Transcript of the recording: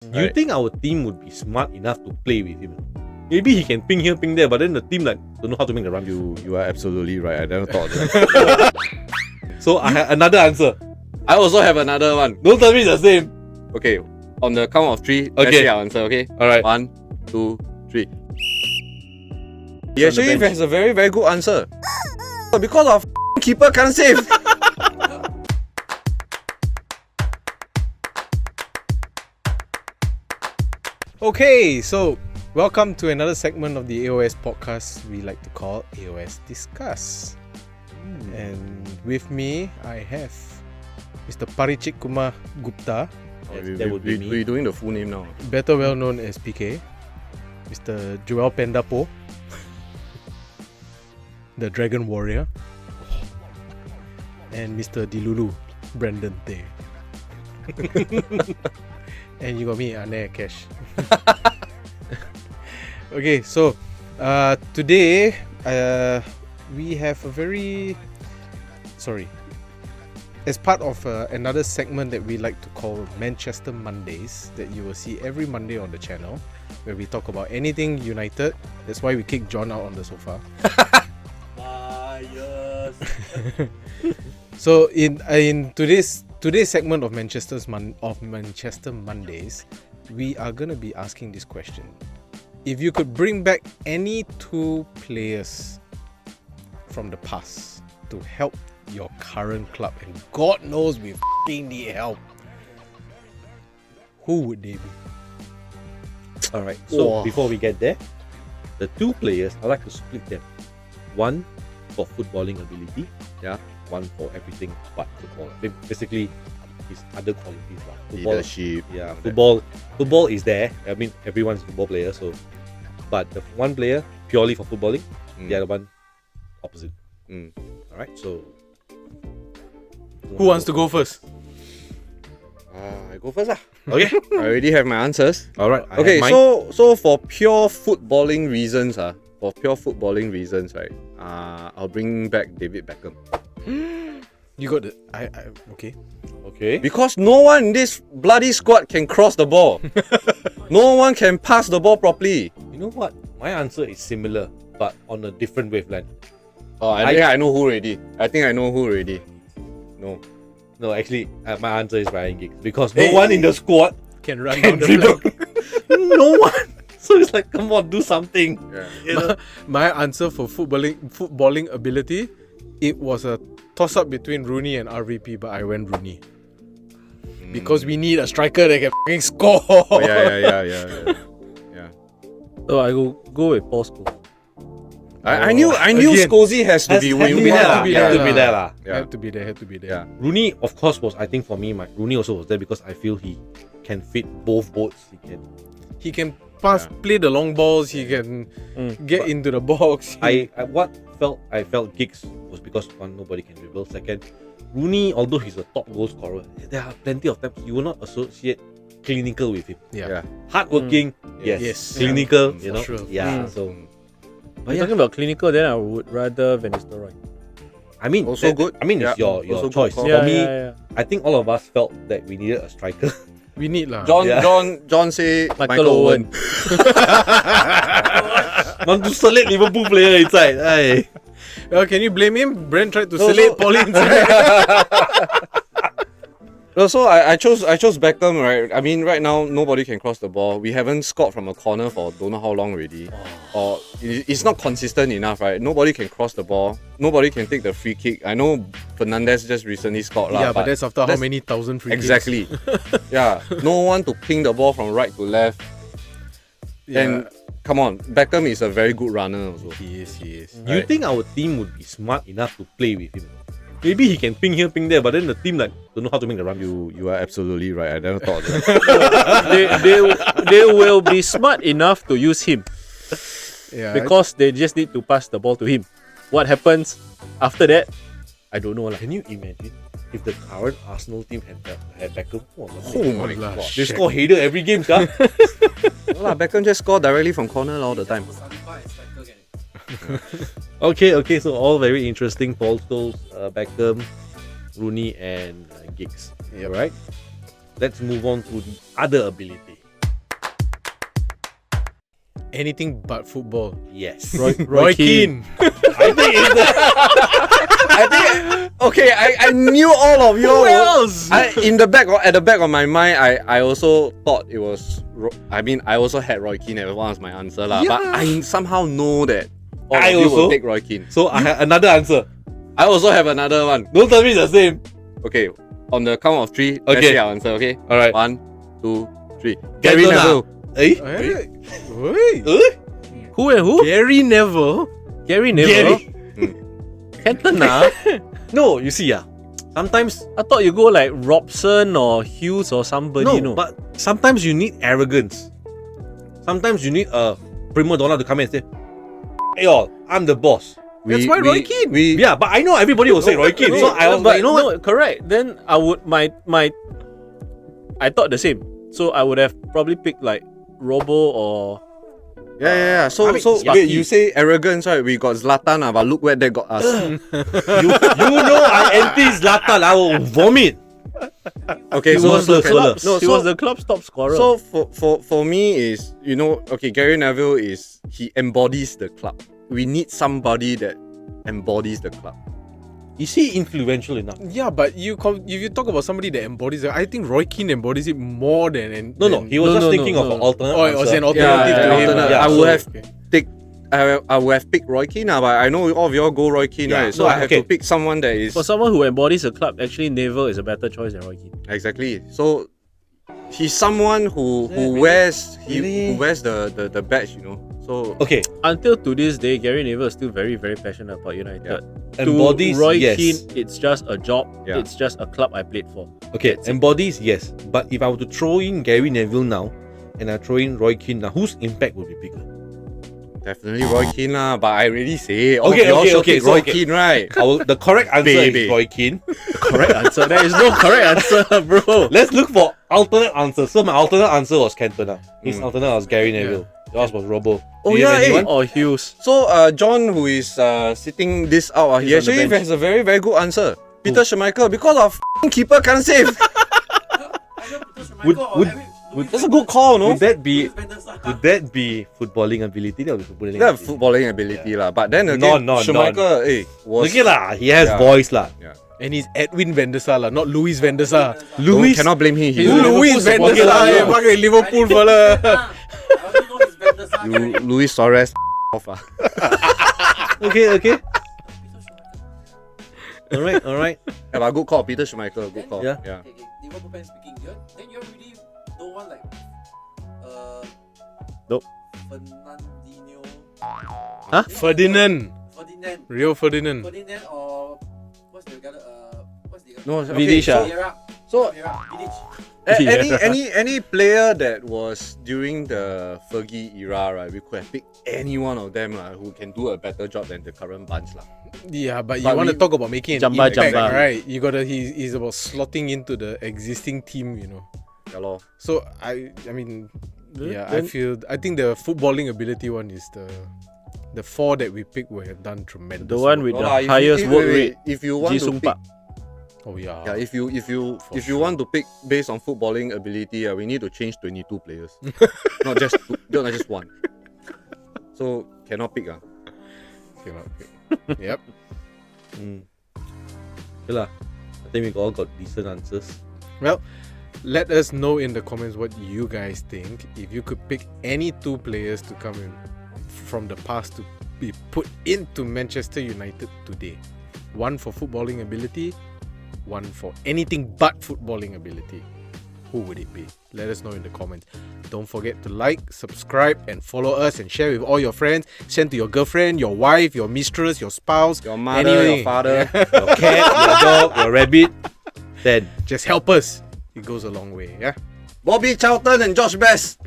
You think our team would be smart enough to play with him? Maybe he can ping here, ping there, but then the team don't know how to make the run. You are absolutely right. I never thought of that. So I have another answer. I also have another one. Don't tell me the same. Okay, on the count of 3, let's say our answer, okay? Alright. 1, 2, 3. He actually has a very, very good answer. Because our keeper can't save. Okay, so welcome to another segment of the A.O.S. Podcast we like to call A.O.S. Discuss. And with me, I have Mr. Parichik Kumar Gupta, That would be me. We're doing the full name now. better well known as PK, Mr. Joel Pendapo, the Dragon Warrior, and Mr. Dilulu, Brandon Tay. And you got me, Ane Cash. Okay, so today we have a very as part of another segment that we like to call Manchester Mondays, that you will see every Monday on the channel, where we talk about anything United. That's why we kicked John out on the sofa. Yes. So in today's segment of Manchester Mondays, we are gonna be asking this question: if you could bring back any 2 players from the past to help your current club, and God knows we f***ing need help, who would they be? Alright, so before we get there, the 2 players, I like to split them. 1 for footballing ability, one for everything but football. Basically, his other qualities. Leadership. Yeah, football is there. I mean, everyone's a football player, so. But the one player purely for footballing, the other one opposite. Alright, so. Who wants to go first? I go first. Okay. I already have my answers. Alright. Okay, so for pure footballing reasons, right? I'll bring back David Beckham. You got the okay. Okay. Because no one in this bloody squad can cross the ball. No one can pass the ball properly. You know what? My answer is similar, but on a different wavelength. Oh, I think I know who already. No, actually, my answer is Ryan Giggs, because no one in the squad Can run can down the dribble. flank. No one. So it's like, come on, do something. Yeah. You know? My answer for footballing ability, it was a toss-up between Rooney and RVP, but I went Rooney. Because we need a striker that can f***ing score. Oh, yeah. So I go with Paul Scholes. I knew Again. Scholesy has to be winning. Had to be there lah. Yeah. Had to be there. Yeah. Rooney, of course, was, I think for me, Rooney also was there because I feel he can fit both boats. He can pass, play the long balls. He can get into the box. I felt Giggs was because one, nobody can dribble. Second, Rooney, although he's a top goal scorer, there are plenty of times you will not associate clinical with him. Yeah. Hardworking, yes. Yes. Clinical, For you know. sure. Yeah. So, But talking about clinical, then I would rather Van Nistelrooy. I mean, Also good. I mean, it's Yeah. your Also good choice. call. For me, yeah. I think all of us felt that we needed a striker. We need lah. John say Michael Owen. Want to select Liverpool player inside. Aye. Can you blame him? Brent tried to No, select Pauline. So I chose Beckham, right? I mean, right now nobody can cross the ball. We haven't scored from a corner for don't know how long already. Or it's not consistent enough, right? Nobody can cross the ball. Nobody can take the free kick. I know Fernandes just recently scored lah. Yeah, but that's after how many thousand free kicks? Exactly. Yeah, no one to ping the ball from right to left. Yeah. And come on, Beckham is a very good runner also. He is. You think our team would be smart enough to play with him? Maybe he can ping here, ping there, but then the team don't know how to make the run. You are absolutely right. I never thought of that. they will be smart enough to use him Yeah. because they just need to pass the ball to him. What happens after that, I don't know lah. Can you imagine if the current Arsenal team had Beckham? Oh my God. god. They score header every game, sir. No, Beckham just score directly from corner all the time. Okay, so all very interesting. Paul Scholes, Beckham, Rooney and Giggs. Yep. Right? Let's move on to the other ability. anything but football. Yes. Roy Keane. I think it's the... I think okay. I knew all of you. Who else? At the back of my mind, I also thought it was. I also had Roy Keane as one of my answer lah. But Yeah. I somehow know that all I of you also. will take Roy Keane. So I have another answer. I also have another one. Don't tell me it's the same. Okay, on the count of 3, let's Okay. say our answer. Okay, Alright. 1, 2, 3. Gary Cantona. Neville. Eh? Wait. Who and who? Gary Neville. Gary Neville. Gary. Cantona. No, you see, sometimes I thought you go like Robson or Hughes or somebody. no, but sometimes you need arrogance. Sometimes you need a prima donna to come in and say, "Hey, all, I'm the boss." That's why Roy Keane. Yeah, but I know everybody will say Roy Keane, so I was but like, you know what? correct. Then I would my I thought the same. So I would have probably picked like Robo or Yeah. So I mean, so Sparky. wait, you say arrogance, right? We got Zlatan, but look where that got us. You know I anti Zlatan, I will vomit. Okay, he so was the club's, no, he so- was the club's top scorer. So for me is, okay, Gary Neville he embodies the club. We need somebody that embodies the club. Is he influential enough? Yeah, but if you talk about somebody that embodies it, I think Roy Keane embodies it more than. No, he was No, just no, thinking no, of no. an alternate Oh, it was answer. an alternative Yeah, to him. alternate. Yeah, I would so- have I would have picked Roy Keane, but I know all of y'all go Roy Keane, Yeah, right? So no, I have okay. to pick someone that is for someone who embodies a club, actually Neville is a better choice than Roy Keane. exactly. So he's someone who really? wears Really? who wears the badge, So Okay, Until to this day, Gary Neville is still very, very passionate about United. Yeah. embodies, to Roy yes. Keane, it's just a job. Yeah. It's just a club I played for. Okay, embodies, yes. But if I were to throw in Gary Neville now, and I throw in Roy Keane now, whose impact would be bigger? definitely Roy Keane lah. But I already say all Okay, of y'all should okay, pick so Roy okay. Keane, right? The correct answer Baby. is Roy Keane. Correct answer. There is no correct answer, bro. Let's look for alternate answers. So my alternate answer was Cantona. His alternate was Gary Neville. Yours was Robo. Oh, Do you have yeah, anyone? Or Hughes. So John, who is sitting this out, he He's on the actually bench. has a very, very good answer. Peter Schmeichel, because of keeper can't save. That's a good call, no? Would that be footballing ability? That would be footballing That's ability. footballing ability lah. But then again, No, Schmeichel, was Okay lah, he has Yeah. voice lah. And he's Edwin van der Sar lah, not Luis van der Sar. Louis cannot blame him. He's He, Luis van der supporter Sar, lah. fucking Liverpool fella. Luis Suarez off ah. Okay. Alright. Yeah, but good call, Peter Schmeichel, good call. Yeah. yeah. Okay, Liverpool fans speaking, then you really don't want like Nope. Fernandinho, Ferdinand. Ferdinand Rio Ferdinand. or what's the other No, okay, Vidic, ah. Vieira, So Vidic. any player that was during the Fergie era, right? We could have picked any one of them who can do a better job than the current bunch lah. Yeah, but you But want to we- talk about making an Jamba, impact, Jamba. right? You gotta. He's about slotting into the existing team, Yeah, lor. So I mean, yeah, Then- I think the footballing ability one is the four that we picked will have done tremendous. The one with No the lah, if you- highest if- work wait, rate. If you want to Jisung pick, Park. Oh yeah. yeah, if you sure. want to pick based on footballing ability, we need to change 22 players, not just one. So cannot pick Cannot pick. Yep. Okay lah. I think we all got decent answers. Well, let us know in the comments what you guys think. If you could pick any two players to come in from the past to be put into Manchester United today, one for footballing ability, one for anything but footballing ability, who would it be? Let us know in the comments. Don't forget to like, subscribe, and follow us and share with all your friends. Send to your girlfriend, your wife, your mistress, your spouse, your mother, anyway. your father. Your cat, your dog, your rabbit. Then Just help us. It goes a long way, yeah? Bobby Charlton and Josh Best.